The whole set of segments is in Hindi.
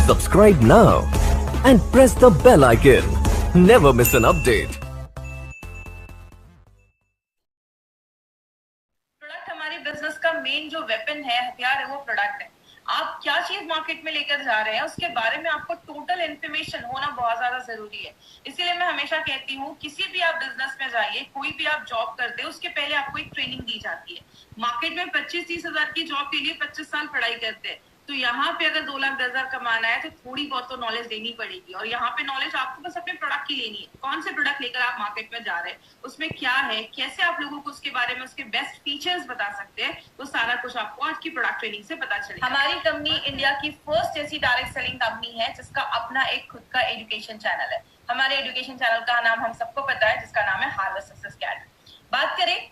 Subscribe now and press the bell icon. Never miss an update. Product हमारी बिजनेस का मेन जो वेपन है, हथियार है, वो प्रोडक्ट है। आप क्या चीज मार्केट में लेकर जा रहे हैं उसके बारे में आपको टोटल इन्फॉर्मेशन होना बहुत ज्यादा जरूरी है। इसीलिए मैं हमेशा कहती हूँ किसी भी आप बिजनेस में जाइए, कोई भी आप जॉब करते हैं, उसके पहले आपको एक ट्रेनिंग दी जाती है। मार्केट में 25-30 हजार की जॉब के लिए 25 साल पढ़ाई करते हैं, तो यहाँ पे अगर 2,10,000 कमाना है तो थोड़ी बहुत तो नॉलेज देनी पड़ेगी। और यहाँ पे नॉलेज आपको बस अपने प्रोडक्ट की लेनी है। कौन से प्रोडक्ट लेकर आप मार्केट में जा रहे हैं, उसमें क्या है, कैसे आप लोगों को उसके बारे में उसके बेस्ट फीचर्स बता सकते हैं, वो सारा कुछ आपको आज की प्रोडक्ट ट्रेनिंग से पता चलेगा। हमारी कंपनी इंडिया की फर्स्ट ऐसी डायरेक्ट सेलिंग कंपनी है जिसका अपना एक खुद का एजुकेशन चैनल है। हमारे एजुकेशन चैनल का नाम हम सबको पता है, जिसका नाम है हार्वेस्ट सक्सेस अकेडमी। बात करें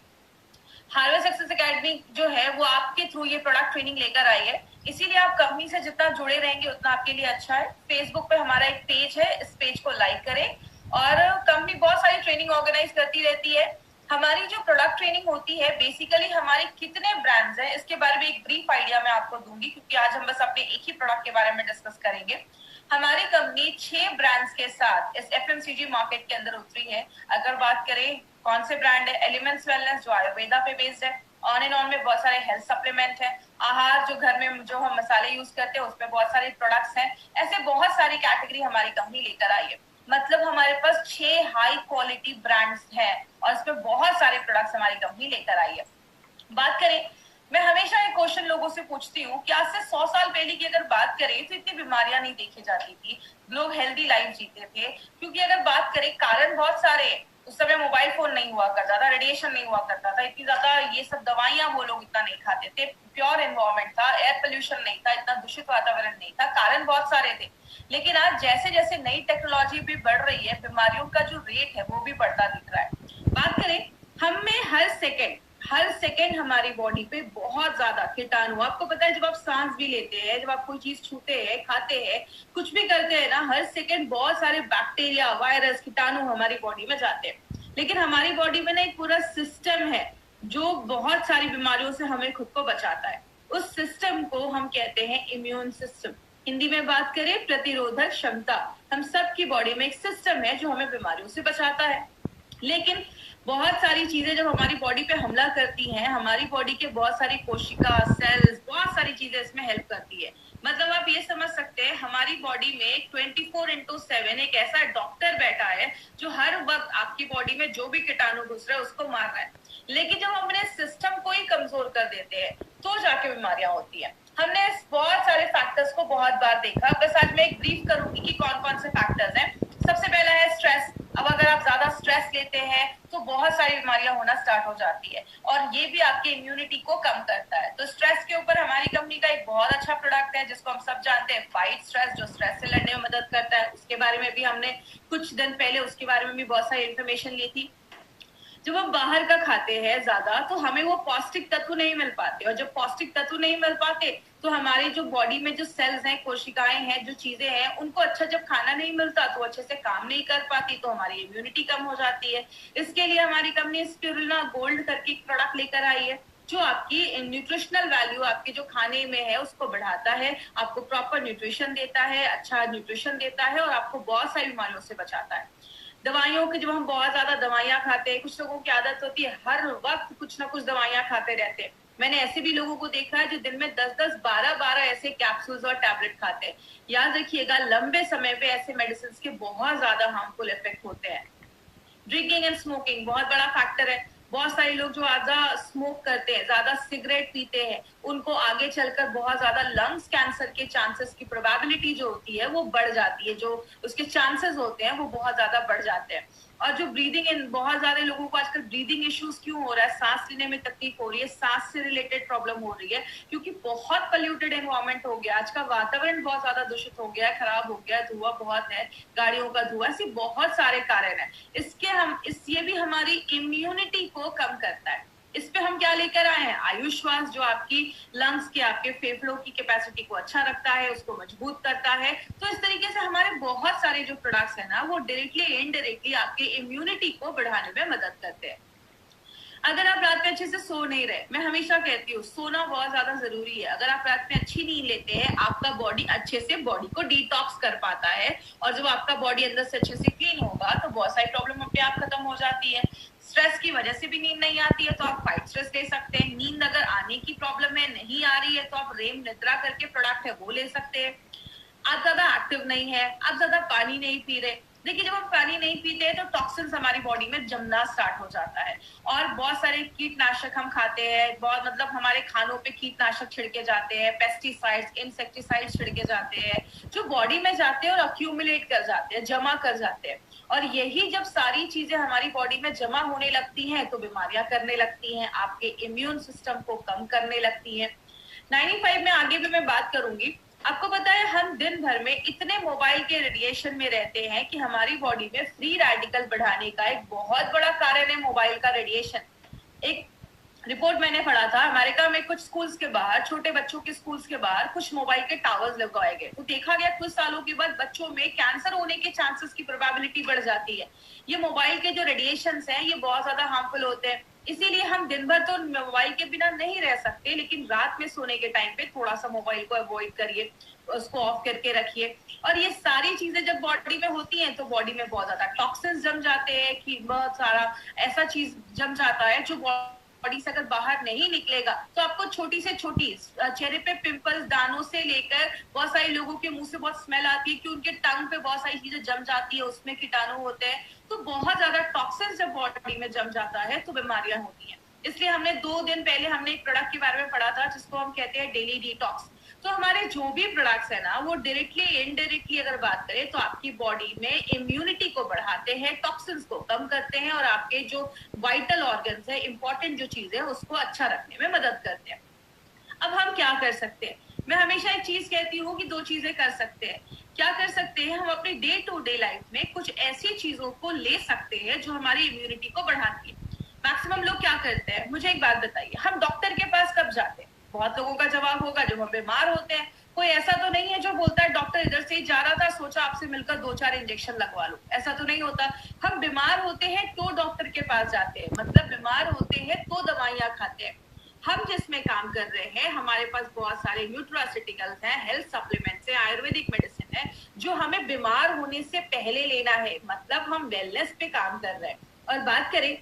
हार्वेस्ट सक्सेस अकेडमी जो है वो आपके थ्रू ये प्रोडक्ट ट्रेनिंग लेकर आई है, इसीलिए आप कंपनी से जितना जुड़े रहेंगे उतना आपके लिए अच्छा है। फेसबुक पे हमारा एक पेज है, इस पेज को लाइक करें। और कंपनी बहुत सारी ट्रेनिंग ऑर्गेनाइज करती रहती है। हमारी जो प्रोडक्ट ट्रेनिंग होती है, बेसिकली हमारे कितने ब्रांड्स हैं इसके बारे में एक ब्रीफ आइडिया मैं आपको दूंगी, क्योंकि आज हम बस अपने एक ही प्रोडक्ट के बारे में डिस्कस करेंगे। हमारी कंपनी 6 ब्रांड्स के साथ इस एफएमसीजी मार्केट के अंदर उतरी है। अगर बात करें कौन से ब्रांड है, एलिमेंट्स वेलनेस जो आयुर्वेदा पे बेस्ड है, ऑन एंड ऑन में बहुत सारे हेल्थ सप्लीमेंट है, आहार जो घर में जो हम मसाले यूज करते हैं उसमें बहुत सारे प्रोडक्ट्स हैं। ऐसे बहुत सारी कैटेगरी हमारी कंपनी लेकर आई है। मतलब हमारे पास 6 हाई क्वालिटी ब्रांड्स हैं और इसमें बहुत सारे प्रोडक्ट्स हमारी कंपनी लेकर आई है। बात करें, मैं हमेशा एक क्वेश्चन लोगों से पूछती हूँ कि आज से 100 साल पहले की अगर बात करें तो इतनी बीमारियां नहीं देखी जाती थी, लोग हेल्दी लाइफ जीते थे। क्योंकि अगर बात करें कारण बहुत सारे, उस समय मोबाइल फोन नहीं हुआ करता था, रेडिएशन नहीं हुआ करता था, इतनी ज्यादा ये सब दवाइयां वो लोग इतना नहीं खाते थे, प्योर एनवायरमेंट था, एयर पोल्यूशन नहीं था, इतना दूषित वातावरण नहीं था, कारण बहुत सारे थे। लेकिन आज जैसे जैसे नई टेक्नोलॉजी भी बढ़ रही है, बीमारियों का जो रेट है वो भी बढ़ता दिख रहा है। बात करें, हमें हर सेकेंड हमारी बॉडी पे बहुत ज्यादा कीटाणु, आपको पता है जब आप सांस भी लेते हैं, जब आप कोई चीज छूते हैं, खाते हैं, कुछ भी करते हैं ना, हर सेकेंड बहुत सारे बैक्टीरिया, वायरस, कीटाणु हमारी बॉडी में जाते हैं। लेकिन हमारी बॉडी में ना एक पूरा सिस्टम है जो बहुत सारी बीमारियों से हमें खुद को बचाता है। उस सिस्टम को हम कहते हैं इम्यून सिस्टम। हिंदी में बात करें प्रतिरोधक क्षमता। हम सब की बॉडी में एक सिस्टम है जो हमें बीमारियों से बचाता है। लेकिन बहुत सारी चीजें जब हमारी बॉडी पे हमला करती हैं, हमारी बॉडी के बहुत सारी कोशिका, सेल्स, बहुत सारी चीजें इसमें हेल्प करती है। मतलब आप ये समझ सकते हैं हमारी बॉडी में 24/7 एक ऐसा डॉक्टर बैठा है जो हर वक्त आपकी बॉडी में जो भी कीटाणु घुस रहा है उसको मार रहा है। लेकिन जब हम अपने सिस्टम को ही कमजोर कर देते हैं तो जाके बीमारियां होती है। हमने बहुत सारे फैक्टर्स को बहुत बार देखा, बस आज मैं एक ब्रीफ करूंगी कि कौन कौन से फैक्टर्स हैं। सबसे पहला है स्ट्रेस। अब अगर आप ज्यादा स्ट्रेस लेते हैं तो बहुत सारी बीमारियां होना स्टार्ट हो जाती है और ये भी आपके इम्यूनिटी को कम करता है। तो स्ट्रेस के ऊपर हमारी कंपनी का एक बहुत अच्छा प्रोडक्ट है जिसको हम सब जानते हैं, फाइट स्ट्रेस, जो स्ट्रेस से लड़ने में मदद करता है। उसके बारे में भी हमने कुछ दिन पहले उसके बारे में भी बहुत सारी इन्फॉर्मेशन ली थी। जब हम बाहर का खाते हैं ज्यादा तो हमें वो पौष्टिक तत्व नहीं मिल पाते, और जब पौष्टिक तत्व नहीं मिल पाते तो हमारी जो बॉडी में जो सेल्स हैं, कोशिकाएं हैं, जो चीजें हैं, उनको अच्छा जब खाना नहीं मिलता तो अच्छे से काम नहीं कर पाती, तो हमारी इम्यूनिटी कम हो जाती है। इसके लिए हमारी कंपनी स्पिरुलिना गोल्ड करके एक प्रोडक्ट लेकर आई है जो आपकी न्यूट्रिशनल वैल्यू आपके जो खाने में है उसको बढ़ाता है, आपको प्रॉपर न्यूट्रिशन देता है, अच्छा न्यूट्रिशन देता है और आपको बहुत सारी बीमारियों से बचाता है। दवाइयों की, जब हम बहुत ज्यादा दवाइयां खाते हैं, कुछ लोगों की आदत होती है हर वक्त कुछ ना कुछ दवाइयां खाते रहते हैं। मैंने ऐसे भी लोगों को देखा है जो दिन में 10-10, 12-12 ऐसे कैप्सूल्स और टैबलेट खाते हैं। याद रखिएगा लंबे समय पे ऐसे मेडिसिन के बहुत ज्यादा हार्मफुल इफेक्ट होते हैं। ड्रिंकिंग एंड स्मोकिंग बहुत बड़ा फैक्टर है। बहुत सारे लोग जो ज्यादा स्मोक करते हैं, ज्यादा सिगरेट पीते हैं, उनको आगे चलकर बहुत ज्यादा लंग्स कैंसर के चांसेस की प्रोबेबिलिटी जो होती है वो बढ़ जाती है, जो उसके चांसेस होते हैं वो बहुत ज्यादा बढ़ जाते हैं। और जो ब्रीदिंग इन, बहुत ज्यादा लोगों को आजकल ब्रीदिंग इश्यूज क्यों हो रहा है, सांस लेने में तकलीफ हो रही है, सांस से रिलेटेड प्रॉब्लम हो रही है, क्योंकि बहुत पोल्यूटेड एनवायरमेंट हो गया, आज का वातावरण बहुत ज्यादा दूषित हो गया है, खराब हो गया है, धुआं बहुत है, गाड़ियों का धुआं, ऐसे बहुत सारे कारण है। ये भी हमारी इम्यूनिटी को कम करता है। इस पे हम क्या लेकर आए हैं, आयुश्वास, जो आपकी लंग्स के, आपके फेफड़ों की कैपेसिटी को अच्छा रखता है, उसको मजबूत करता है। तो इस तरीके से हमारे बहुत सारे जो प्रोडक्ट्स है ना वो डायरेक्टली इनडायरेक्टली आपके इम्यूनिटी को बढ़ाने में मदद करते हैं। अगर आप रात में अच्छे से सो नहीं रहे, मैं हमेशा कहती हूँ सोना बहुत ज्यादा जरूरी है। अगर आप रात में अच्छी नींद लेते हैं, आपका बॉडी अच्छे से बॉडी को डिटॉक्स कर पाता है, और जब आपका बॉडी अंदर से अच्छे से क्लीन होगा तो बहुत सारी प्रॉब्लम अपने आप खत्म हो जाती है। स्ट्रेस की वजह से भी नींद नहीं आती है तो आप फाइट स्ट्रेस ले सकते हैं। नींद अगर आने की प्रॉब्लम है, नहीं आ रही है, तो आप रेम निद्रा करके प्रोडक्ट है वो ले सकते हैं। आप ज्यादा एक्टिव नहीं है, आप ज्यादा पानी नहीं पी रहे, देखिए जब हम पानी नहीं पीते हैं तो टॉक्सिन्स हमारी बॉडी में जमना स्टार्ट हो जाता है, और बहुत सारे कीटनाशक हम खाते हैं, बहुत मतलब हमारे खानों पे कीटनाशक छिड़के जाते हैं, पेस्टिसाइड्स, इंसेक्टिसाइड्स छिड़के जाते हैं, जो बॉडी में जाते हैं और अक्यूमुलेट कर जाते हैं, जमा कर जाते हैं। और यही जब सारी चीजें हमारी बॉडी में जमा होने लगती हैं तो बीमारियां करने लगती हैं, आपके इम्यून सिस्टम को कम करने लगती हैं। 95 में आगे भी मैं बात करूंगी। आपको पता है हम दिन भर में इतने मोबाइल के रेडिएशन में रहते हैं कि हमारी बॉडी में फ्री रेडिकल बढ़ाने का एक बहुत बड़ा कारण है मोबाइल का रेडिएशन। एक रिपोर्ट मैंने पढ़ा था, अमेरिका में कुछ स्कूल्स के बाहर, छोटे बच्चों के स्कूल्स के बाहर कुछ मोबाइल के टावर्स लगाए गए, तो देखा गया कुछ सालों के बाद बच्चों में कैंसर होने के चांसेस की प्रोबेबिलिटी बढ़ जाती है। ये मोबाइल के जो रेडिएशंस हैं ये बहुत ज्यादा हार्मफुल होते हैं, इसीलिए हम दिन भर तो मोबाइल के बिना नहीं रह सकते, लेकिन रात में सोने के टाइम पे थोड़ा सा मोबाइल को अवॉइड करिए, उसको ऑफ करके रखिए। और ये सारी चीजें जब बॉडी में होती हैं तो बॉडी में बहुत ज्यादा टॉक्सिन्स जम जाते हैं, कि बहुत सारा ऐसा चीज जम जाता है जो बॉडी से अगर बाहर नहीं निकलेगा तो आपको छोटी से छोटी चेहरे पे पिंपल्स, दानों से लेकर बहुत सारे लोगों के मुंह से बहुत स्मेल आती है कि उनके टंग पे बहुत सारी चीजें जम जाती है, उसमें कीटाणु होते हैं। तो बहुत ज्यादा टॉक्सिन जब बॉडी में जम जाता है तो बीमारियां होती हैं। इसलिए हमने 2 दिन पहले हमने एक प्रोडक्ट के बारे में पढ़ा था जिसको हम कहते हैं डेली डिटॉक्स। तो हमारे जो भी प्रोडक्ट्स है ना वो डायरेक्टली इनडायरेक्टली अगर बात करें तो आपकी बॉडी में इम्यूनिटी को बढ़ाते हैं, टॉक्सिन्स को कम करते हैं, और आपके जो वाइटल ऑर्गन्स है, इंपॉर्टेंट जो चीज है, उसको अच्छा रखने में मदद करते हैं। अब हम क्या कर सकते हैं? मैं हमेशा एक चीज कहती हूँ कि 2 चीजें कर सकते हैं। क्या कर सकते हैं? हम अपनी डे टू डे लाइफ में कुछ ऐसी चीजों को ले सकते हैं जो हमारी इम्यूनिटी को बढ़ाती है। मैक्सिमम लोग क्या करते हैं, मुझे एक बात बताइए, हम डॉक्टर के पास कब जाते हैं? बहुत लोगों का जवाब होगा जब हम बीमार होते हैं। कोई ऐसा तो नहीं है जो बोलता है डॉक्टर इधर से ही जा रहा था, सोचा आपसे मिलकर 2-4 इंजेक्शन लगवा लो, ऐसा तो नहीं होता। हम बीमार होते हैं तो डॉक्टर के पास जाते हैं, मतलब बीमार होते हैं तो दवाइयां खाते हैं। हम जिसमें काम कर रहे हैं, हमारे पास बहुत सारे न्यूट्रास्यूटिकल्स हैं, हेल्थ सप्लीमेंट्स हैं, आयुर्वेदिक मेडिसिन है, जो हमें बीमार होने से पहले लेना है, मतलब हम वेलनेस पे काम कर रहे हैं। और बात करें,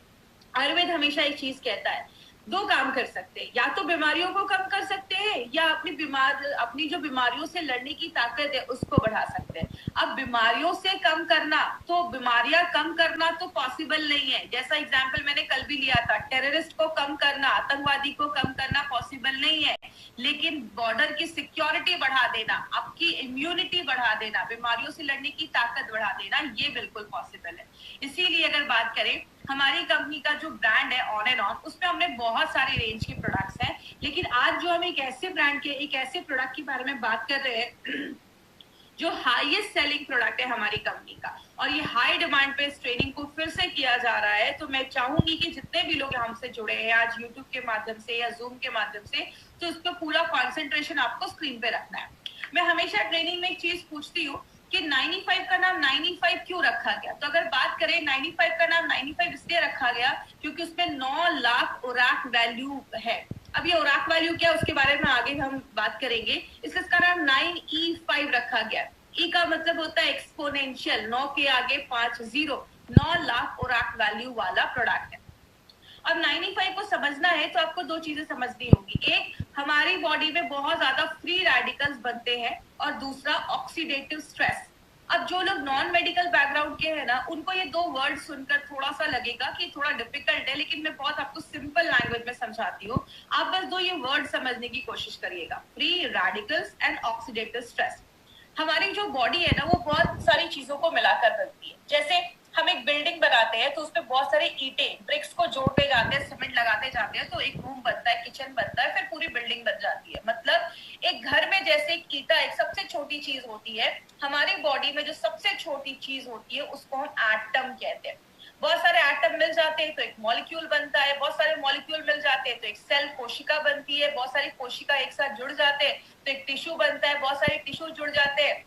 आयुर्वेद हमेशा एक चीज कहता है, 2 काम कर सकते हैं, या तो बीमारियों को कम कर सकते हैं या अपनी जो बीमारियों से लड़ने की ताकत है उसको बढ़ा सकते हैं। अब बीमारियों से कम करना, तो बीमारियां कम करना तो पॉसिबल नहीं है। जैसा एग्जांपल मैंने कल भी लिया था, टेररिस्ट को कम करना, आतंकवादी को कम करना पॉसिबल नहीं है, लेकिन बॉर्डर की सिक्योरिटी बढ़ा देना, आपकी इम्यूनिटी बढ़ा देना, बीमारियों से लड़ने की ताकत बढ़ा देना, ये बिल्कुल पॉसिबल है। इसीलिए अगर बात करें, हमारी कंपनी का जो ब्रांड है ऑन एंड ऑन, उसमें हमने बहुत सारे रेंज के प्रोडक्ट्स हैं, लेकिन आज जो हम एक ऐसे ब्रांड के एक ऐसे प्रोडक्ट के बारे में बात कर रहे हैं जो हाईएस्ट सेलिंग प्रोडक्ट है हमारी कंपनी का, और ये हाई डिमांड पे इस ट्रेनिंग को फिर से किया जा रहा है। तो मैं चाहूंगी कि जितने भी लोग हमसे जुड़े हैं आज यूट्यूब के माध्यम से या जूम के माध्यम से, तो उस पर पूरा कॉन्सेंट्रेशन आपको स्क्रीन पे रखना है। मैं हमेशा ट्रेनिंग में एक चीज पूछती हूँ कि 95 का नाम 95 क्यों रखा गया? तो अगर बात करें, 95 का नाम 95 इसलिए रखा गया क्योंकि उसमें 9 लाख ओराक वैल्यू है। अब ये ओराक वैल्यू क्या है उसके बारे में आगे हम बात करेंगे। इसका नाम 9E5 रखा गया। ई का मतलब होता है एक्सपोनेंशियल, 9 के आगे 5 0, 9 लाख ओराक वैल्यू वाला प्रोडक्ट है। अब 95 को समझना है तो आपको 2 चीजें समझनी होगी। एक, हमारी बॉडी में बहुत ज्यादा फ्री रेडिकल्स बनते हैं, और दूसरा ऑक्सीडेटिव स्ट्रेस। अब जो लोग नॉन मेडिकल बैकग्राउंड के हैं ना, उनको ये 2 वर्ड सुनकर थोड़ा सा लगेगा कि थोड़ा डिफिकल्ट है, लेकिन मैं बहुत आपको सिंपल लैंग्वेज में समझाती हूँ। आप बस 2 ये वर्ड समझने की कोशिश करिएगा, free radicals and oxidative stress. हमारी जो बॉडी है ना वो बहुत सारी चीजों को मिलाकर बनती है। जैसे हम एक बिल्डिंग बनाते हैं तो उसपे बहुत सारे ईंटें, ब्रिक्स को जोड़ते जाते हैं, सीमेंट लगाते जाते हैं, तो एक रूम बनता है, किचन बनता है, फिर पूरी बिल्डिंग बन जाती है। मतलब एक घर में जैसे एक ईंटा एक सबसे छोटी चीज होती है, हमारी बॉडी में जो सबसे छोटी चीज होती है उसको हम एटम कहते हैं। बहुत सारे एटम मिल जाते हैं तो एक मॉलिक्यूल बनता है, बहुत सारे मॉलिक्यूल मिल जाते हैं तो एक सेल, कोशिका बनती है, बहुत सारी कोशिका एक साथ जुड़ जाते हैं तो एक टिश्यू बनता है, बहुत सारे टिश्यू जुड़ जाते हैं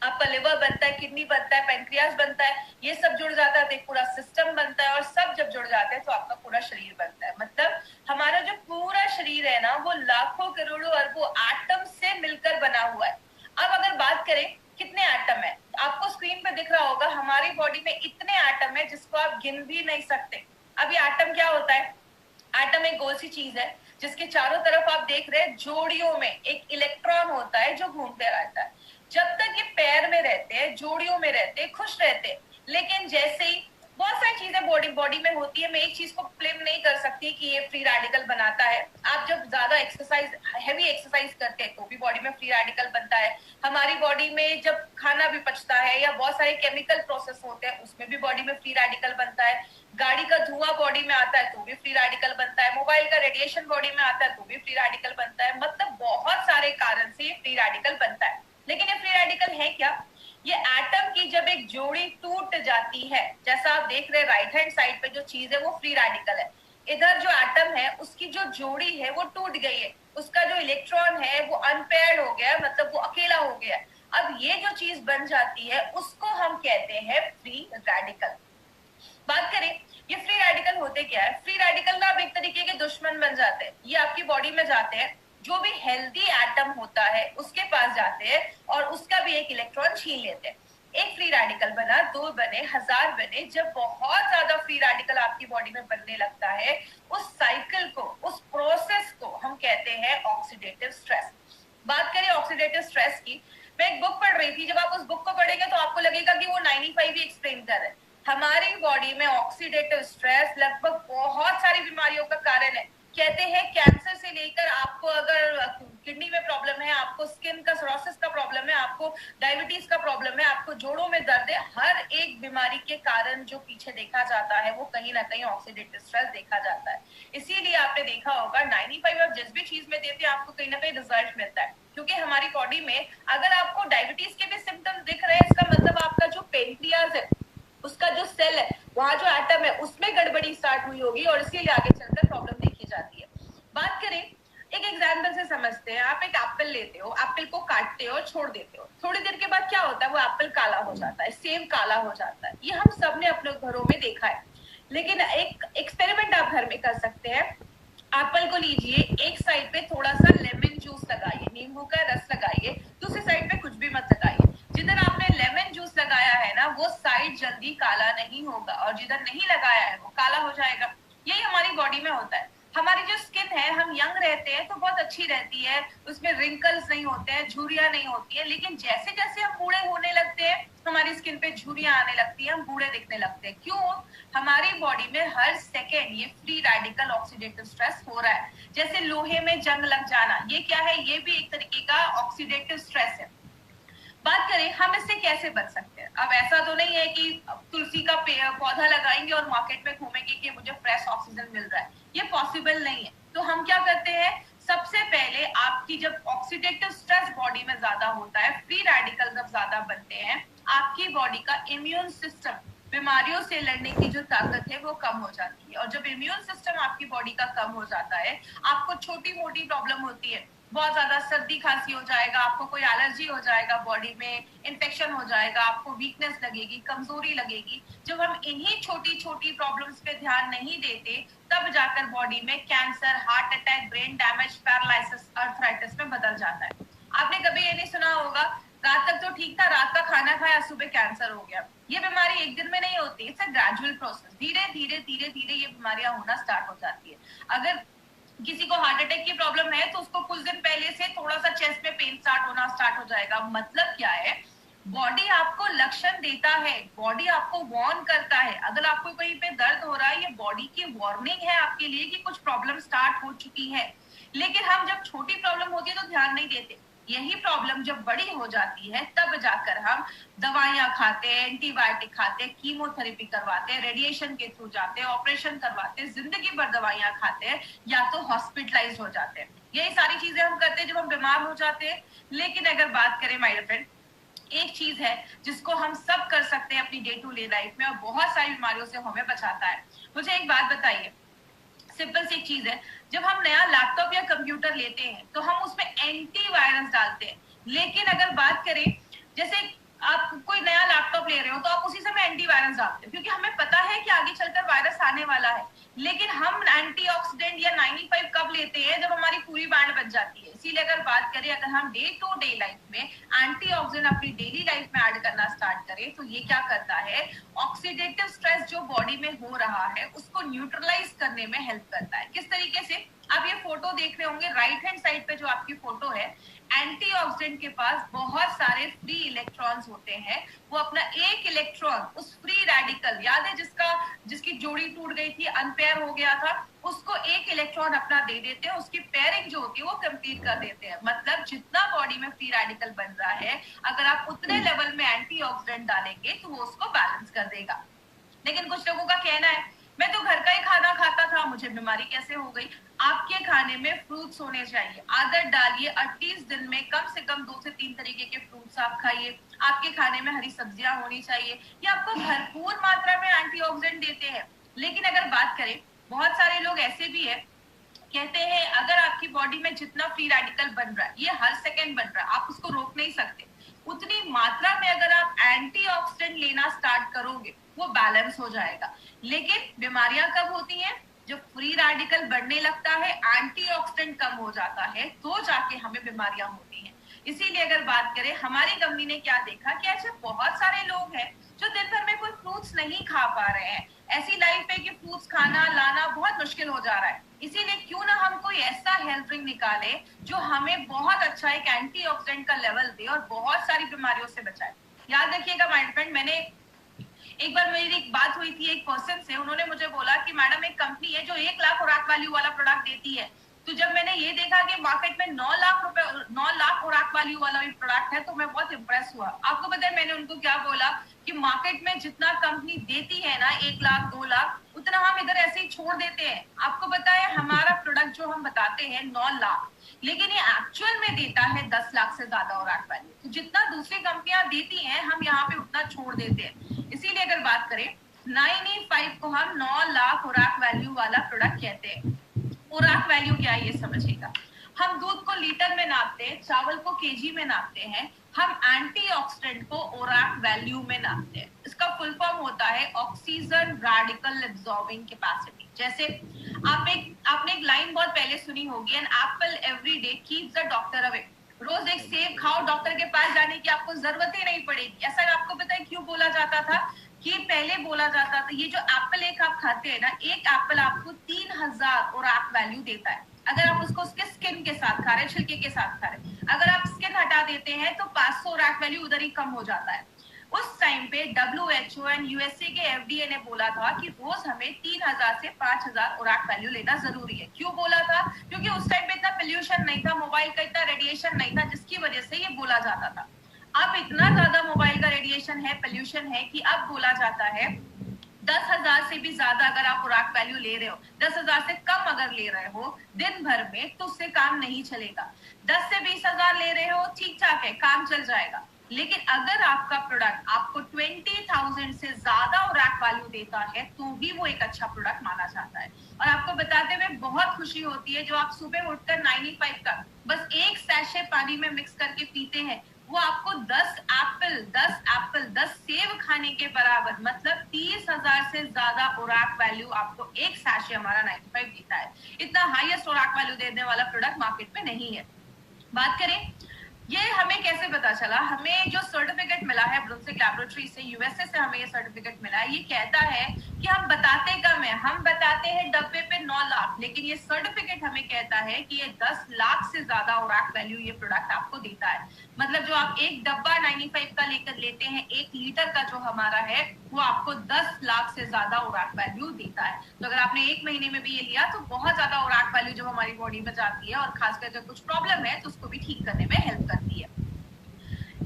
आपका लिवर बनता है, किडनी बनता है, पेनक्रियास बनता है, ये सब जुड़ जाता है तो एक पूरा सिस्टम बनता है, और सब जब जुड़ जाते हैं तो आपका पूरा शरीर बनता है। मतलब हमारा जो पूरा शरीर है ना, वो लाखों करोड़ों अरबों एटम से मिलकर बना हुआ है। अब अगर बात करें कितने एटम है, आपको स्क्रीन पे दिख रहा होगा हमारी बॉडी में इतने एटम है जिसको आप गिन भी नहीं सकते। अब ये एटम क्या होता है? एटम एक गोल सी चीज है जिसके चारों तरफ आप देख रहे हैं जोड़ियों में एक इलेक्ट्रॉन होता है जो घूमते रहता है। जब तक ये पैर में रहते हैं, जोड़ियों में रहते हैं, खुश रहते हैं, लेकिन जैसे ही बहुत सारी चीजें बॉडी में होती है, मैं एक चीज को ब्लेम नहीं कर सकती कि ये फ्री रेडिकल बनाता है। आप जब ज्यादा एक्सरसाइज, हैवी एक्सरसाइज करते हैं तो भी बॉडी में फ्री रेडिकल बनता है। हमारी बॉडी में जब खाना भी पचता है या बहुत सारे केमिकल प्रोसेस होते हैं उसमें भी बॉडी में फ्री रेडिकल बनता है। गाड़ी का धुआं बॉडी में आता है तो भी फ्री रेडिकल बनता है। मोबाइल का रेडिएशन बॉडी में आता है तो भी फ्री रेडिकल बनता है। मतलब बहुत सारे कारण से ये फ्री रेडिकल बनता है। लेकिन ये फ्री रेडिकल है क्या? ये एटम की जब एक जोड़ी टूट जाती है, जैसा आप देख रहे हैं राइट हैंड साइड पे जो चीज है वो फ्री रेडिकल है। इधर जो एटम है उसकी जो जोड़ी है वो टूट गई है, उसका जो इलेक्ट्रॉन है वो अनपेयर्ड हो गया, मतलब वो अकेला हो गया। अब ये जो चीज बन जाती है उसको हम कहते हैं फ्री रेडिकल। बात करें ये फ्री रेडिकल होते क्या है? फ्री रेडिकल ना आप एक तरीके के दुश्मन बन जाते हैं। ये आपकी बॉडी में जाते हैं, जो भी हेल्दी एटम होता है उसके पास जाते हैं और उसका भी एक इलेक्ट्रॉन छीन लेते हैं। एक फ्री रेडिकल बना, दो बने, हजार बने। जब बहुत ज्यादा फ्री रेडिकल आपकी बॉडी में बनने लगता है, उस साइकिल को, उस प्रोसेस को हम कहते हैं ऑक्सीडेटिव स्ट्रेस। बात करें ऑक्सीडेटिव स्ट्रेस की, मैं एक बुक पढ़ रही थी। जब आप उस बुक को पढ़ेंगे तो आपको लगेगा कि वो 95 ही एक्सप्लेन कर रहे हैं। हमारी बॉडी में ऑक्सीडेटिव स्ट्रेस लगभग बहुत सारी बीमारियों का कारण है। कहते हैं कैंसर से लेकर आपको अगर किडनी में प्रॉब्लम है, आपको स्किन का सोरोसिस का प्रॉब्लम है, आपको डायबिटीज का प्रॉब्लम है, आपको जोड़ों में दर्द है, हर एक बीमारी के कारण जो पीछे देखा जाता है वो कहीं ना कहीं ऑक्सीडेटिव स्ट्रेस देखा जाता है। इसीलिए आपने देखा होगा 95 आप जिस भी चीज में देते हैं आपको कहीं ना कहीं रिजल्ट मिलता है। क्योंकि हमारी बॉडी में अगर आपको डायबिटीज के भी सिम्टम्स दिख रहे हैं, इसका मतलब आपका जो पेनक्रियाज है, उसका जो सेल है, वहां जो एटम है उसमें गड़बड़ी स्टार्ट हुई होगी और इसीलिए आगे चलकर प्रॉब्लम देखी जाती है। बात करें एक एग्जाम्पल से समझते हैं। आप एक एप्पल लेते हो, एप्पल को काटते हो, छोड़ देते हो, थोड़ी देर के बाद क्या होता है? वो एप्पल काला हो जाता है, सेब काला हो जाता है। ये हम सब ने अपने घरों में देखा है। लेकिन एक एक्सपेरिमेंट आप घर में कर सकते हैं। एप्पल को लीजिए, एक साइड पे थोड़ा सा लेमन जूस लगाइए, नींबू का रस लगाइए, दूसरी साइड पे कुछ भी मत लगाइए। जिधर आपने लेमन जूस लगाया है ना, वो साइड जल्दी काला नहीं होगा, और जिधर नहीं लगाया है वो काला हो जाएगा। यही हमारी बॉडी में होता है। हमारी जो स्किन है, हम यंग रहते हैं तो बहुत अच्छी रहती है, उसमें रिंकल्स नहीं होते हैं, झुर्रियां नहीं होती है। लेकिन जैसे जैसे हम बूढ़े होने लगते हैं हमारी स्किन पे झुर्रियां आने लगती है, हम बूढ़े दिखने लगते हैं। क्यों? हमारी बॉडी में हर सेकेंड ये फ्री रेडिकल ऑक्सीडेटिव स्ट्रेस हो रहा है। जैसे लोहे में जंग लग जाना, ये क्या है? ये भी एक तरीके का ऑक्सीडेटिव स्ट्रेस है। बात करें हम इससे कैसे बच सकते हैं। अब ऐसा तो नहीं है कि तुलसी का पौधा लगाएंगे और मार्केट में घूमेंगे कि मुझे फ्रेश ऑक्सीजन मिल रहा है, ये पॉसिबल नहीं है। तो हम क्या करते हैं? सबसे पहले आपकी जब ऑक्सीडेटिव स्ट्रेस बॉडी में ज्यादा होता है, फ्री रेडिकल जब ज्यादा बनते हैं, आपकी बॉडी का इम्यून सिस्टम, बीमारियों से लड़ने की जो ताकत है वो कम हो जाती है। और जब इम्यून सिस्टम आपकी बॉडी का कम हो जाता है, आपको छोटी मोटी प्रॉब्लम होती है, बहुत ज्यादा सर्दी खांसी हो जाएगा, आपको कोई एलर्जी हो जाएगा, बॉडी में इन्फेक्शन हो जाएगा, आपको वीकनेस लगेगी, कमजोरी लगेगी। जब हम इन्हीं छोटी छोटी प्रॉब्लम्स पे ध्यान नहीं देते, तब जाकर बॉडी में cancer, heart attack, brain damage, paralysis, arthritis में बदल जाता है। आपने कभी ये नहीं सुना होगा रात तक तो ठीक था, रात का खाना खाया, सुबह कैंसर हो गया। ये बीमारी एक दिन में नहीं होती, इट्स अ ग्रेजुअल प्रोसेस। धीरे धीरे धीरे धीरे ये बीमारियां होना स्टार्ट हो जाती है। अगर किसी को हार्ट अटैक की प्रॉब्लम है तो उसको कुछ दिन पहले से थोड़ा सा चेस्ट में पेन स्टार्ट हो जाएगा। मतलब क्या है? बॉडी आपको लक्षण देता है, बॉडी आपको वार्न करता है। अगर आपको कहीं पे दर्द हो रहा है, ये बॉडी की वार्निंग है आपके लिए कि कुछ प्रॉब्लम स्टार्ट हो चुकी है। लेकिन हम जब छोटी प्रॉब्लम होती है तो ध्यान नहीं देते। यही प्रॉब्लम जब बड़ी हो जाती है तब जाकर हम दवाइयां खाते हैं, एंटीबायोटिक खाते हैं, कीमोथेरेपी करवाते हैं, रेडिएशन के थ्रू जाते हैं, ऑपरेशन करवाते हैं, जिंदगी भर दवाइयां खाते हैं, या तो हॉस्पिटलाइज हो जाते हैं। यही सारी चीजें हम करते हैं जब हम बीमार हो जाते हैं। लेकिन अगर बात करें माय डियर फ्रेंड, एक चीज है जिसको हम सब कर सकते हैं अपनी डे टू डे लाइफ में और बहुत सारी बीमारियों से हमें बचाता है। मुझे एक बात बताइए, सिंपल सी एक चीज है, जब हम नया लैपटॉप या कंप्यूटर लेते हैं तो हम उसमें एंटीवायरस डालते हैं। लेकिन अगर बात करें जैसे वायरस डालते हैं, क्योंकि हमें पता है कि आगे चलकर वायरस आने वाला है। लेकिन हम एंटीऑक्सीडेंट या 95 कब लेते हैं? जब हमारी पूरी बैंड बच जाती है। इसीलिए अगर बात करें, अगर हम डे टू डे लाइफ में एंटीऑक्सीडेंट अपनी डेली लाइफ में ऐड करना स्टार्ट करें, तो ये क्या करता है, ऑक्सीडेटिव स्ट्रेस जो बॉडी में हो रहा है उसको न्यूट्रलाइज करने में हेल्प करता है। किस तरीके से? आप ये फोटो देख रहे होंगे, राइट हैंड साइड पे जो आपकी फोटो है, एंटीऑक्सीडेंट के पास बहुत सारे फ्री इलेक्ट्रॉन्स होते हैं। वो अपना एक इलेक्ट्रॉन उस फ्री रेडिकल, याद है जिसकी जोड़ी टूट गई थी, अनपेयर हो गया था, उसको एक इलेक्ट्रॉन अपना दे देते हैं, उसकी पेयरिंग जो होती है वो कंप्लीट कर देते हैं। मतलब जितना बॉडी में फ्री रेडिकल बन रहा है, अगर आप उतने लेवल में एंटीऑक्सीडेंट डालेंगे तो वो उसको बैलेंस कर देगा। लेकिन कुछ लोगों का कहना है, मैं तो घर का ही खाना खाता था, मुझे बीमारी कैसे हो गई? आपके खाने में फ्रूट्स होने चाहिए। आदत डालिए, एटलीस्ट दिन में कम से कम 2 से 3 तरीके के फ्रूट्स आप खाइए। आपके खाने में हरी सब्जियां होनी चाहिए, ये आपको भरपूर मात्रा में एंटीऑक्सीडेंट देते हैं। लेकिन अगर बात करें, बहुत सारे लोग ऐसे भी है, कहते हैं अगर आपकी बॉडी में जितना फ्री रेडिकल बन रहा है, ये हर सेकेंड बन रहा है, आप उसको रोक नहीं सकते, उतनी मात्रा में अगर आप एंटीऑक्सीडेंट लेना स्टार्ट करोगे वो बैलेंस हो जाएगा। लेकिन बीमारियां कब होती हैं? जब फ्री रेडिकल बढ़ने लगता है, एंटीऑक्सीडेंट कम हो जाता है, तो जाके हमें बीमारियां होती हैं। इसीलिए अगर बात करें, हमारी कंपनी ने क्या देखा कि ऐसे बहुत सारे लोग हैं जो दिन भर में कोई फ्रूट्स नहीं खा पा रहे हैं। ऐसी लाइफ है कि फ्रूट्स खाना लाना बहुत मुश्किल हो जा रहा है। इसीलिए क्यों ना हम कोई ऐसा हेल्थ ड्रिंक निकाले जो हमें बहुत अच्छा एक एंटीऑक्सीडेंट का लेवल दे और बहुत सारी बीमारियों से बचाए। याद रखिएगा माय फ्रेंड, मैंने एक बार मेरी एक बात हुई थी एक पर्सन से, उन्होंने मुझे बोला कि मैडम एक कंपनी है जो 1 लाख खुराक वैल्यू वाला प्रोडक्ट देती है। तो जब मैंने ये देखा कि मार्केट में 9 लाख खुराक वैल्यू वाला भी प्रोडक्ट है, तो मैं बहुत इंप्रेस हुआ। आपको पता है मैंने उनको क्या बोला कि मार्केट में जितना कंपनी देती है ना 1 लाख 2 लाख, उतना हम इधर ऐसे ही छोड़ देते हैं। आपको पता है हमारा प्रोडक्ट जो हम बताते हैं 9 लाख, लेकिन ये एक्चुअल में देता है 10 लाख से ज्यादा खुराक वैल्यू। तो जितना दूसरी कंपनियां देती हैं, हम यहाँ पे उतना छोड़ देते हैं। इसीलिए अगर बात करें, 95 को हम 9 लाख खुराक वैल्यू वाला प्रोडक्ट कहते हैं। खुराक वैल्यू क्या है ये समझिएगा। हम दूध को लीटर में नापते हैं, चावल को केजी में नापते हैं, हम एंटीऑक्सीडेंट को ओराक वैल्यू में नापते हैं। इसका फुल फॉर्म होता है ऑक्सीजन रेडिकल एब्जॉर्बिंग कैपेसिटी। जैसे आपने एक लाइन बहुत पहले सुनी होगी, an apple every day keeps the doctor away. रोज एक सेब खाओ, डॉक्टर के पास जाने की आपको जरूरत ही नहीं पड़ेगी। ऐसा आपको पता है क्यों बोला जाता था? कि पहले बोला जाता था ये जो एप्पल एक आप खाते हैं ना, एक एप्पल आपको 3000 ओराक वैल्यू देता है। अगर आप उसको उसके स्किन के साथ खा रहे हैं, छिलके के साथ खा रहे हैं, अगर आप स्किन हटा देते हैं तो 500 ओराक वैल्यू उधर ही कम हो जाता है। उस टाइम पे WHO एंड यूएसए के FDA ने बोला था कि रोज हमें 3000 से 5000 ओराक वैल्यू लेना जरूरी है। क्यों बोला था? क्योंकि उस टाइम पे इतना पोल्यूशन नहीं था, मोबाइल का इतना रेडिएशन नहीं था, जिसकी वजह से ये बोला जाता था। अब इतना ज्यादा मोबाइल का रेडिएशन है, पोल्यूशन है, कि अब बोला जाता है 10,000 से भी ज्यादा अगर आप खुराक वैल्यू ले रहे हो, 10,000 से कम अगर ले रहे हो दिन भर में, तो उससे काम नहीं चलेगा। 10 से 20,000 ले रहे हो, ठीक ठाक है, काम चल जाएगा। लेकिन अगर आपका प्रोडक्ट आपको 20,000 से ज्यादा खुराक वैल्यू देता है, तो भी वो एक अच्छा प्रोडक्ट माना जाता है। और आपको बताते हुए बहुत खुशी होती है, जो आप सुबह उठकर 95 का बस एक सैशे पानी में मिक्स करके पीते हैं, वो आपको 10 सेब खाने के बराबर, मतलब 30,000 से ज्यादा खुराक वैल्यू आपको एक सैशे हमारा 95 देता है। इतना हाईएस्ट खुराक वैल्यू देने वाला प्रोडक्ट मार्केट में नहीं है। बात करें ये हमें कैसे पता चला? हमें जो सर्टिफिकेट मिला है ब्रुंसविक लैबोरेटरी से, यूएसए से हमें ये सर्टिफिकेट मिला है। ये कहता है कि हम बताते कम है, हम बताते हैं डब्बे पे 9 लाख, लेकिन ये सर्टिफिकेट हमें कहता है कि ये 10 लाख से ज्यादा खुराक वैल्यू ये प्रोडक्ट आपको देता है। मतलब जो आप एक डब्बा 95 का लेकर लेते हैं, 1 लीटर का जो हमारा है, वो आपको 10 लाख से ज्यादा खुराक वैल्यू देता है। तो अगर आपने 1 महीने में भी ये लिया, तो बहुत ज्यादा खुराक वैल्यू जब हमारी बॉडी में जाती है, और खासकर अगर कुछ प्रॉब्लम है तो उसको भी ठीक करने में हेल्प करती है।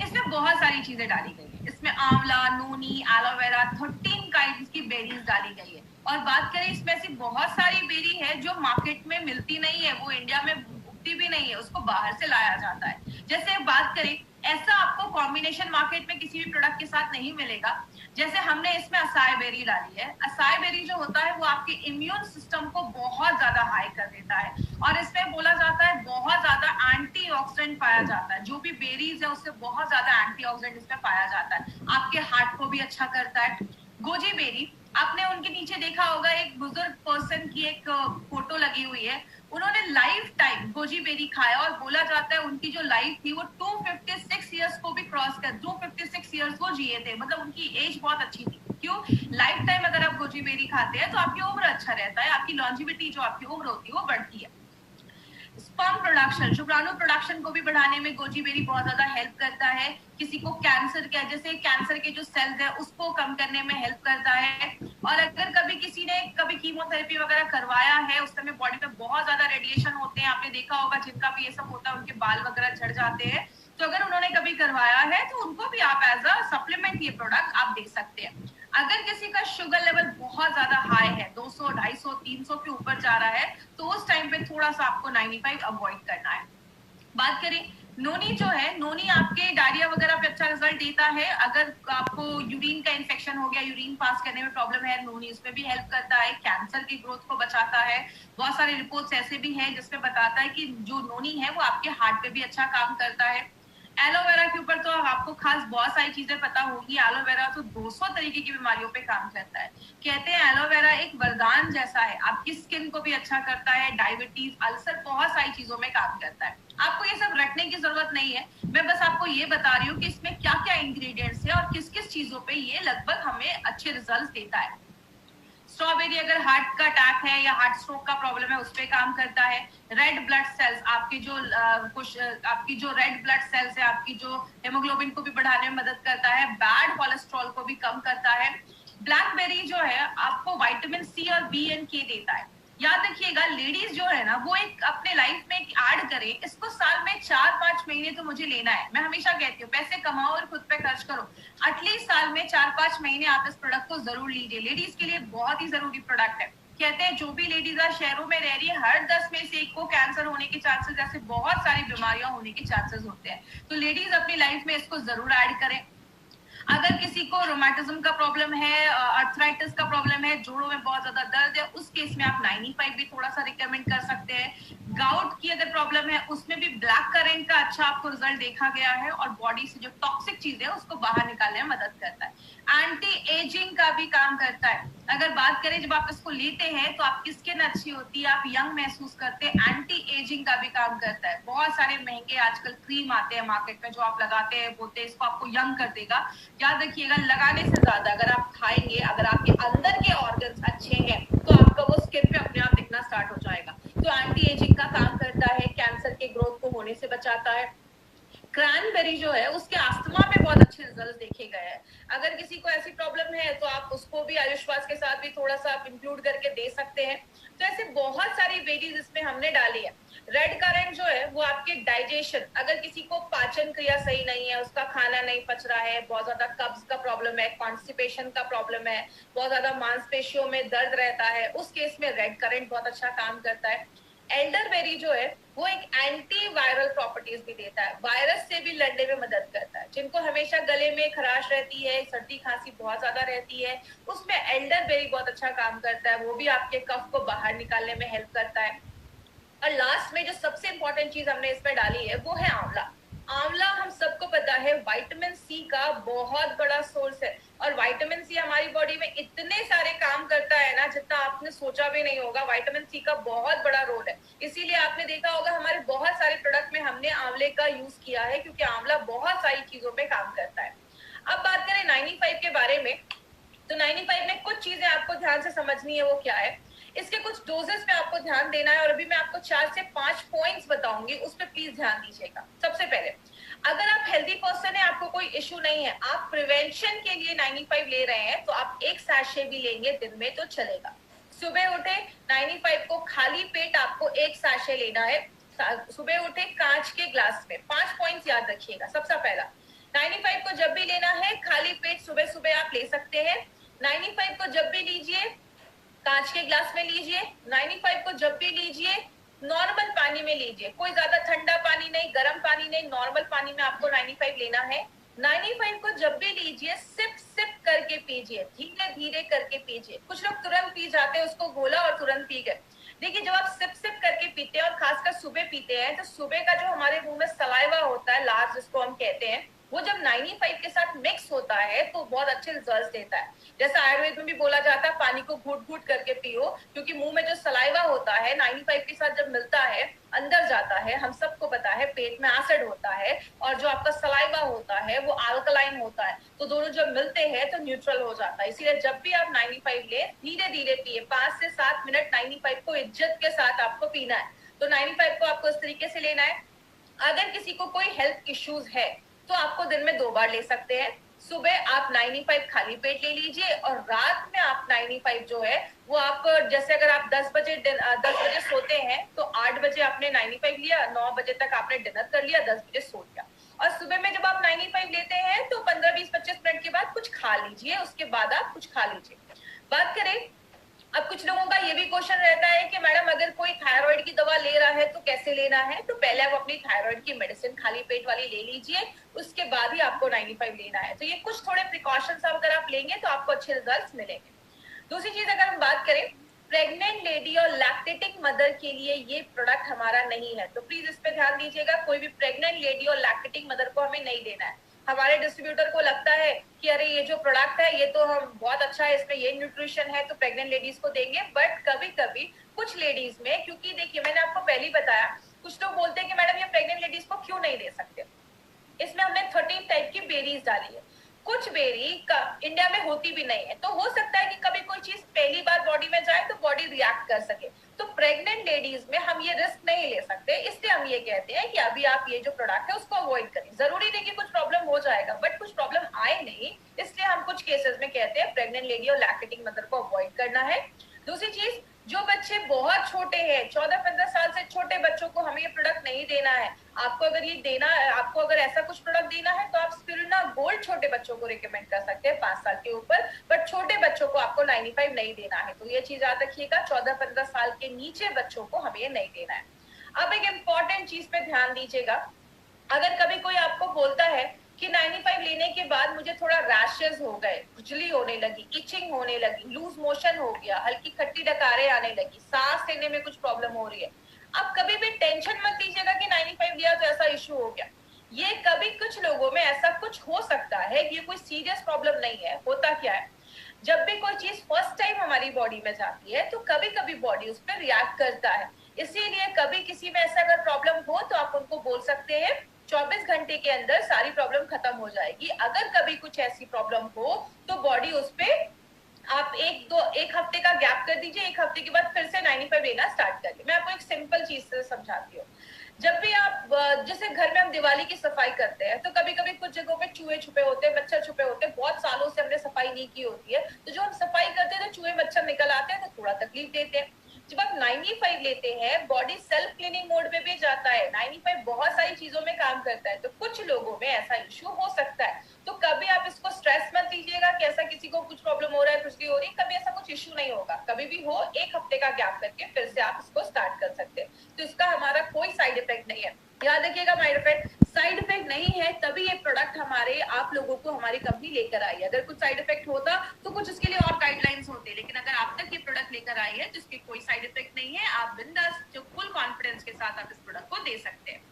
इसमें बहुत सारी चीजें डाली गई है। इसमें आंवला, नोनी, एलोवेरा, 13 काइंड्स की बेरीज डाली गई है। और बात करें, इसमें ऐसी बहुत सारी बेरी है जो मार्केट में मिलती नहीं है, वो इंडिया में उगती भी नहीं है, उसको बाहर से लाया जाता है। जैसे बात करें, ऐसा आपको कॉम्बिनेशन मार्केट में किसी भी प्रोडक्ट के साथ नहीं मिलेगा। जैसे हमने इसमें असाई बेरी डाली है। असाई बेरी जो होता है वो आपके इम्यून सिस्टम को बहुत ज्यादा हाई कर देता है, और इसमें बोला जाता है बहुत ज्यादा एंटीऑक्सीडेंट पाया जाता है। जो भी बेरीज है उससे बहुत ज्यादा एंटीऑक्सीडेंट इसमें पाया जाता है। आपके हार्ट को भी अच्छा करता है। गोजी बेरी, आपने उनके नीचे देखा होगा एक बुजुर्ग पर्सन की एक फोटो लगी हुई है। उन्होंने लाइफ टाइम गोजी बेरी खाया और बोला जाता है उनकी जो लाइफ थी वो 256 ईयर्स को भी क्रॉस कर 256 ईयर्स वो जिए थे, मतलब उनकी एज बहुत अच्छी थी। क्यों? लाइफ टाइम अगर आप गोजी बेरी खाते हैं तो आपकी उम्र अच्छा रहता है, आपकी लॉन्जिविटी जो आपकी उम्र होती है वो बढ़ती है। स्पर्म प्रोडक्शन, शुक्राणु प्रोडक्शन को भी बढ़ाने में गोजी बेरी बहुत ज्यादा हेल्प करता है। किसी को कैंसर का, जैसे कैंसर के जो सेल्स है उसको कम करने में हेल्प करता है। और अगर कभी किसी ने कभी कीमोथेरेपी वगैरह करवाया है, उस समय बॉडी में बहुत ज्यादा रेडिएशन होते हैं, आपने देखा होगा जिनका भी ये सब होता है उनके बाल वगैरह झड़ जाते हैं, तो अगर उन्होंने कभी करवाया है तो उनको भी आप एज अ सप्लीमेंट ये प्रोडक्ट आप दे सकते हैं। अगर किसी का शुगर लेवल बहुत ज्यादा हाई है, 200, 250, 300 के ऊपर जा रहा है, तो उस टाइम पे थोड़ा सा आपको 95 अवॉइड करना है। बात करें नोनी जो है, नोनी आपके डायरिया वगैरह पे अच्छा रिजल्ट देता है। अगर आपको यूरिन का इन्फेक्शन हो गया, यूरिन पास करने में प्रॉब्लम है, नोनी उसमें भी हेल्प करता है। कैंसर की ग्रोथ को बचाता है। बहुत सारे रिपोर्ट्स ऐसे भी हैं जिसमें बताता है कि जो नोनी है वो आपके हार्ट पे भी अच्छा काम करता है। एलोवेरा के ऊपर तो आपको खास बहुत सारी चीजें पता होगी। एलोवेरा तो 200 तरीके की बीमारियों पे काम करता है। कहते हैं एलोवेरा एक वरदान जैसा है, आपकी स्किन को भी अच्छा करता है, डायबिटीज, अल्सर, बहुत सारी चीजों में काम करता है। आपको ये सब रखने की जरूरत नहीं है, मैं बस आपको ये बता रही हूँ कि इसमें क्या क्या इंग्रेडिएंट्स है और किस किस चीजों पे ये लगभग हमें अच्छे रिजल्ट देता है। स्ट्रॉबेरी अगर हार्ट का अटैक है या हार्ट स्ट्रोक का प्रॉब्लम है उस पे काम करता है। रेड ब्लड सेल्स, आपकी जो आपकी जो रेड ब्लड सेल्स है, आपकी जो हेमोग्लोबिन को भी बढ़ाने में मदद करता है। बैड कोलेस्ट्रॉल को भी कम करता है। ब्लैकबेरी जो है आपको विटामिन सी और बी एंड के देता है। याद रखिएगा, लेडीज जो है ना वो एक अपने लाइफ में एक ऐड करें, इसको साल में 4-5 महीने तो मुझे लेना है। मैं हमेशा कहती हूँ पैसे कमाओ और खुद पे खर्च करो, एटलीस्ट साल में 4-5 महीने आप इस प्रोडक्ट को जरूर लीजिए। लेडीज के लिए बहुत ही जरूरी प्रोडक्ट है। कहते हैं जो भी लेडीज शहरों में रह रही है, हर 10 में से एक को कैंसर होने के चांसेस, ऐसे बहुत सारी बीमारियां होने के चांसेस होते हैं। तो लेडीज अपनी लाइफ में इसको जरूर ऐड करें। अगर किसी को रोमेटिज्म का प्रॉब्लम है, अर्थराइटिस का प्रॉब्लम है, जोड़ों में बहुत ज्यादा दर्द है, उस केस में आप 95 भी थोड़ा सा रिकमेंड कर सकते हैं। गाउट की अगर प्रॉब्लम है उसमें भी ब्लैक करेंट का अच्छा आपको रिजल्ट देखा गया है और बॉडी से जो टॉक्सिक चीज है उसको बाहर निकालने में मदद करता है। एंटी एजिंग का भी काम करता है। अगर बात करें जब आप इसको लेते हैं तो आपकी स्किन अच्छी होती है, आप यंग महसूस करते हैं। एंटी एजिंग का भी काम करता है। बहुत सारे महंगे आजकल क्रीम आते हैं मार्केट में जो आप लगाते हैं, बोलते हैं इसको आपको यंग कर देगा। याद रखिएगा, लगाने से ज्यादा अगर आप खाएंगे, अगर आपके अंदर के ऑर्गन्स अच्छे हैं तो आपका वो स्किन पे अपने आप दिखना स्टार्ट हो जाएगा। तो एंटी एजिंग का काम करता है, कैंसर के ग्रोथ को होने से बचाता है। क्रैनबेरी जो है उसके अस्थमा पे बहुत अच्छे रिजल्ट देखे गए हैं। अगर किसी को ऐसी प्रॉब्लम है तो आप उसको भी आयुष्वास के साथ भी थोड़ा सा आप इंक्लूड करके दे सकते हैं। तो ऐसे बहुत सारी वेरीज इसमें हमने डाली है। रेड करेंट जो है वो आपके डाइजेशन, अगर किसी को पाचन क्रिया सही नहीं है, उसका खाना नहीं पच रहा है, बहुत ज्यादा कब्ज का प्रॉब्लम है, कॉन्स्टिपेशन का प्रॉब्लम है, बहुत ज्यादा मांसपेशियों में दर्द रहता है, उस केस में रेड करेंट बहुत अच्छा काम करता है। एल्डरबेरी जो है वो एक एंटी वायरल प्रॉपर्टीज भी देता है, वायरस से भी लड़ने में मदद करता है। जिनको हमेशा गले में खराश रहती है, सर्दी खांसी बहुत ज्यादा रहती है, उसमें एल्डरबेरी बहुत अच्छा काम करता है, वो भी आपके कफ को बाहर निकालने में हेल्प करता है। और लास्ट में जो सबसे इंपॉर्टेंट चीज हमने इसमें डाली है वो है आंवला। आंवला हम सबको पता है विटामिन सी का बहुत बड़ा सोर्स है और विटामिन सी हमारी बॉडी में इतने सारे काम करता है ना जितना आपने सोचा भी नहीं होगा। विटामिन सी का बहुत बड़ा रोल है, इसीलिए आपने देखा होगा हमारे बहुत सारे प्रोडक्ट में हमने आंवले का यूज किया है, क्योंकि आंवला बहुत सारी चीजों में काम करता है। अब बात करें 95 के बारे में, तो 95 में कुछ चीजें आपको ध्यान से समझनी है। वो क्या है? इसके कुछ डोजेस पे आपको ध्यान देना है और अभी मैं आपको 4 से 5 पॉइंट्स बताऊंगी, उस पर प्लीज ध्यान दीजिएगा। सबसे पहले, अगर आप हेल्दी पर्सन है, आपको कोई इश्यू नहीं है, आप प्रिवेंशन के लिए 95 ले रहे हैं, तो आप एक सैशे भी लेंगे दिन में तो चलेगा। सुबह उठे 95 को खाली पेट आपको एक सैशे लेना है। सुबह उठे कांच के ग्लास में। 5 पॉइंट्स याद रखिएगा। सबसे पहला, 95 को जब भी लेना है खाली पेट सुबह सुबह आप ले सकते हैं। 95 को जब भी लीजिए कांच के ग्लास में लीजिए। 95 को जब भी लीजिए नॉर्मल पानी में लीजिए, कोई ज्यादा ठंडा पानी नहीं, गर्म पानी नहीं, नॉर्मल पानी में आपको 95 लेना है। 95 को जब भी लीजिए सिप सिप करके पीजिए, धीरे धीरे करके पीजिए। कुछ लोग तुरंत पी जाते हैं, उसको घोला और तुरंत पी गए। देखिए, जब आप सिप सिप करके पीते हैं और खासकर सुबह पीते हैं, तो सुबह का जो हमारे मुंह में सलाइवा होता है, लार जिसको हम कहते हैं, वो जब 95 के साथ मिक्स मिक्स होता है तो बहुत अच्छे रिजल्ट देता है। जैसा आयुर्वेद में भी बोला जाता है पानी को घूट घूट करके पियो, क्योंकि मुंह में जो सलाइवा होता है 95 के साथ जब मिलता है अंदर जाता है, हम सबको पता है पेट में एसिड होता है और जो आपका सलाइवा होता है वो अल्कलाइन होता है, तो दोनों जब मिलते हैं तो न्यूट्रल हो जाता है। इसीलिए जब भी आप 95 ले धीरे धीरे पिए, 5 से 7 मिनट 95 को इज्जत के साथ आपको पीना है। तो 95 को आपको इस तरीके से लेना है। अगर किसी को कोई हेल्थ इश्यूज है तो आपको दिन में 2 बार ले सकते हैं। सुबह आप 95 खाली पेट ले लीजिए और रात में आप 95 जो है वो आप, जैसे अगर आप 10 बजे सोते हैं तो 8 बजे आपने 95 लिया, 9 बजे तक आपने डिनर कर लिया, 10 बजे सो गया। और सुबह में जब आप 95 लेते हैं तो 15, 20, 25 मिनट के बाद कुछ खा लीजिए, उसके बाद आप कुछ खा लीजिए। बात करें, अब कुछ लोगों का ये भी क्वेश्चन रहता है कि मैडम अगर कोई थायराइड की दवा ले रहा है तो कैसे लेना है? तो पहले आप अपनी थायराइड की मेडिसिन खाली पेट वाली ले लीजिए, उसके बाद ही आपको 95 लेना है। तो ये कुछ थोड़े प्रिकॉशंस अगर आप लेंगे तो आपको अच्छे रिजल्ट्स मिलेंगे। दूसरी चीज अगर हम बात करें, प्रेग्नेंट लेडी और लैक्टेटिंग मदर के लिए ये प्रोडक्ट हमारा नहीं है, तो प्लीज इस पे ध्यान दीजिएगा। कोई भी प्रेग्नेंट लेडी और लैक्टेटिंग मदर को हमें नहीं देना है। हमारे डिस्ट्रीब्यूटर को लगता है कि अरे ये जो प्रोडक्ट है ये तो हम बहुत अच्छा है, इसमें ये न्यूट्रिशन है तो प्रेग्नेंट लेडीज को देंगे, बट कभी कभी कुछ लेडीज में, क्योंकि देखिए मैंने आपको पहले ही बताया, कुछ लोग बोलते हैं कि मैडम ये प्रेग्नेंट लेडीज को क्यों नहीं दे सकते। इसमें हमने 13 टाइप की बेरीज डाली है। कुछ बेरी इंडिया में होती भी नहीं है, तो हो सकता है कि कभी कोई चीज पहली बार बॉडी में जाए तो बॉडी रिएक्ट कर सके। तो प्रेग्नेंट लेडीज में हम ये रिस्क नहीं ले सकते, इसलिए हम ये कहते हैं कि अभी आप ये जो प्रोडक्ट है उसको अवॉइड करें। जरूरी नहीं कि कुछ प्रॉब्लम हो जाएगा, बट कुछ प्रॉब्लम आए नहीं, इसलिए हम कुछ केसेस में कहते हैं प्रेग्नेंट लेडी और लैक्टेटिंग मदर को अवॉइड करना है। दूसरी चीज, जो बच्चे बहुत छोटे हैं, 14-15 साल से छोटे बच्चों को हमें ये प्रोडक्ट नहीं देना है। आपको अगर ये देना है, आपको अगर ऐसा कुछ प्रोडक्ट देना है तो आप स्पिरुलिना गोल्ड छोटे बच्चों को रिकमेंड कर सकते हैं 5 साल के ऊपर, बट छोटे बच्चों को आपको 95 नहीं देना है। तो ये चीज याद रखिएगा, 14-15 साल के नीचे बच्चों को हमें ये नहीं देना है। अब एक इम्पॉर्टेंट चीज पे ध्यान दीजिएगा, अगर कभी कोई आपको बोलता है कि 95 लेने के बाद मुझे थोड़ा रैशेस हो गए, खुजली होने लगी, इचिंग होने लगी, लूज मोशन हो गया, हल्की खट्टी डकारें आने लगी, सांस लेने में कुछ प्रॉब्लम हो रही है, आप कभी भी टेंशन मत लीजिएगा कि 95 लिया तो ऐसा इश्यू हो गया। ये कभी कुछ लोगों में ऐसा कुछ हो सकता है, ये कोई सीरियस प्रॉब्लम नहीं है। होता क्या है, जब भी कोई चीज फर्स्ट टाइम हमारी बॉडी में जाती है तो कभी कभी बॉडी उस पर रिएक्ट करता है। इसीलिए कभी किसी में ऐसा अगर प्रॉब्लम हो तो आप उनको बोल सकते हैं 24 घंटे के अंदर सारी प्रॉब्लम खत्म हो जाएगी। अगर कभी कुछ ऐसी प्रॉब्लम हो तो बॉडी उस पे आप एक हफ्ते का गैप कर दीजिए, 1 हफ्ते के बाद फिर से 95 लेना स्टार्ट करिए। मैं आपको एक सिंपल चीज से समझाती हूँ। जब भी आप, जैसे घर में हम दिवाली की सफाई करते हैं तो कभी कभी कुछ जगहों पे चूहे छुपे होते हैं, मच्छर छुपे होते हैं, बहुत सालों से हमने सफाई नहीं की होती है, तो जो हम सफाई करते हैं तो चूहे मच्छर निकल आते हैं तो थोड़ा तकलीफ देते हैं। जब आप 95 लेते हैं, बॉडी सेल्फ क्लीनिंग मोड में भी जाता है, 95 बहुत सारी चीजों में काम करता है, तो कुछ लोगों में ऐसा इश्यू हो सकता है। तो कभी आप इसको स्ट्रेस मत लीजिएगा कि ऐसा किसी को कुछ प्रॉब्लम हो रहा है, खुजली हो रही है, कभी ऐसा कुछ इश्यू नहीं होगा। कभी भी हो 1 हफ्ते का गैप करके फिर से आप इसको स्टार्ट कर सकते हैं, तो इसका हमारा कोई साइड इफेक्ट नहीं है। याद रखिएगा, साइड इफेक्ट नहीं है, तभी ये प्रोडक्ट हमारे आप लोगों को हमारी कंपनी लेकर आई है। अगर कुछ साइड इफेक्ट होता तो कुछ उसके लिए और गाइडलाइंस होते, लेकिन अगर आप तक ये प्रोडक्ट लेकर आई है तो इसके कोई साइड इफेक्ट नहीं है। आप बिंदास जो फुल कॉन्फिडेंस के साथ आप इस प्रोडक्ट को दे सकते हैं।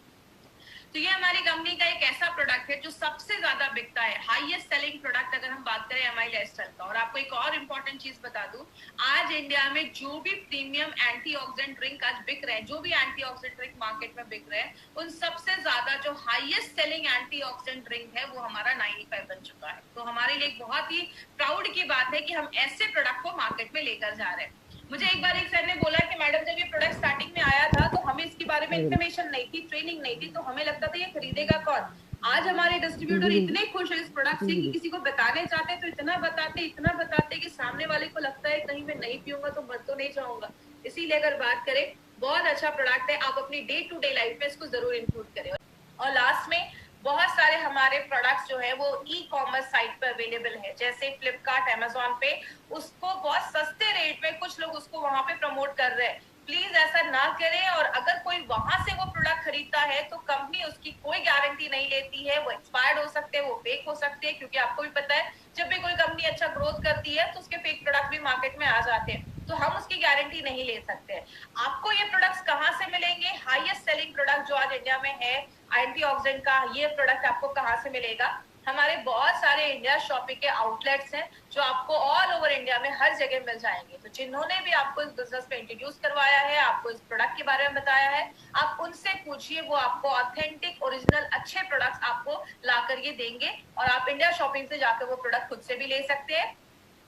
तो ये हमारी कंपनी का एक ऐसा प्रोडक्ट है जो सबसे ज्यादा बिकता है, हाईएस्ट सेलिंग प्रोडक्ट अगर हम बात करें एमआई लाइफस्टाइल का। और आपको एक और इम्पोर्टेंट चीज बता दूं, आज इंडिया में जो भी प्रीमियम एंटीऑक्सीडेंट ड्रिंक आज बिक रहे हैं, जो भी एंटीऑक्सीडेंट ड्रिंक मार्केट में बिक रहे हैं, उन सबसे ज्यादा जो हाईएस्ट सेलिंग एंटीऑक्सीडेंट ड्रिंक है वो हमारा 95 बन चुका है। तो हमारे लिए बहुत ही प्राउड की बात है कि हम ऐसे प्रोडक्ट को मार्केट में लेकर जा रहे हैं। मुझे एक बार एक सर ने बोला कि मैडम जब ये प्रोडक्ट स्टार्टिंग में आया था तो हमें इसके बारे में इन्फॉर्मेशन नहीं थी, ट्रेनिंग नहीं थी, तो हमें लगता था ये खरीदेगा कौन। आज हमारे डिस्ट्रीब्यूटर इतने खुश है इस प्रोडक्ट से कि किसी को बताने चाहते तो इतना बताते कि सामने वाले को लगता है कहीं मैं नहीं पीऊंगा तो मर तो नहीं जाऊंगा। इसीलिए अगर बात करें, बहुत अच्छा प्रोडक्ट है, आप अपनी डे टू डे लाइफ में इसको जरूर इंक्लूड करें। और लास्ट में बहुत सारे हमारे प्रोडक्ट्स जो है वो ई कॉमर्स साइट पे अवेलेबल है, जैसे फ्लिपकार्ट, अमेजोन पे, उसको बहुत सस्ते रेट में कुछ लोग उसको वहां पे प्रमोट कर रहे हैं। प्लीज ऐसा ना करें, और अगर कोई वहां से वो प्रोडक्ट खरीदता है तो कंपनी उसकी कोई गारंटी नहीं लेती है। वो एक्सपायर्ड हो सकते हैं, वो फेक हो सकते हैं, क्योंकि आपको भी पता है जब भी कोई कंपनी अच्छा ग्रोथ करती है तो उसके फेक प्रोडक्ट भी मार्केट में आ जाते हैं, तो हम उसकी गारंटी नहीं ले सकते। आपको ये प्रोडक्ट्स कहाँ से मिलेंगे? हाईएस्ट सेलिंग प्रोडक्ट जो आज इंडिया में है एंटीऑक्सीडेंट का, ये प्रोडक्ट आपको कहाँ से मिलेगा? हमारे बहुत सारे इंडिया शॉपिंग के आउटलेट्स हैं जो आपको ऑल ओवर इंडिया में हर जगह मिल जाएंगे। तो जिन्होंने भी आपको इस बिजनेस में इंट्रोड्यूस करवाया है, आपको इस प्रोडक्ट के बारे में बताया है, आप उनसे पूछिए, वो आपको ऑथेंटिक ओरिजिनल अच्छे प्रोडक्ट्स आपको ला कर ये देंगे और आप इंडिया शॉपिंग से जाकर वो प्रोडक्ट खुद से भी ले सकते हैं।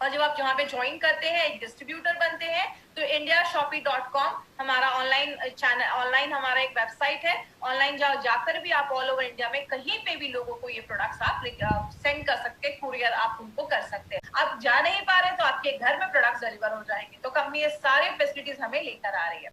और जब आप यहाँ पे ज्वाइन करते हैं, एक डिस्ट्रीब्यूटर बनते हैं, तो indiashopee.com हमारा ऑनलाइन चैनल, ऑनलाइन हमारा एक वेबसाइट है। ऑनलाइन जाकर भी आप ऑल ओवर इंडिया में कहीं पे भी लोगों को ये प्रोडक्ट्स आप सेंड कर सकते हैं, कुरियर आप उनको कर सकते हैं। आप जा नहीं पा रहे तो आपके घर में प्रोडक्ट्स डिलीवर हो जाएंगे। तो कंपनी ये सारे फैसिलिटीज हमें लेकर आ रही है।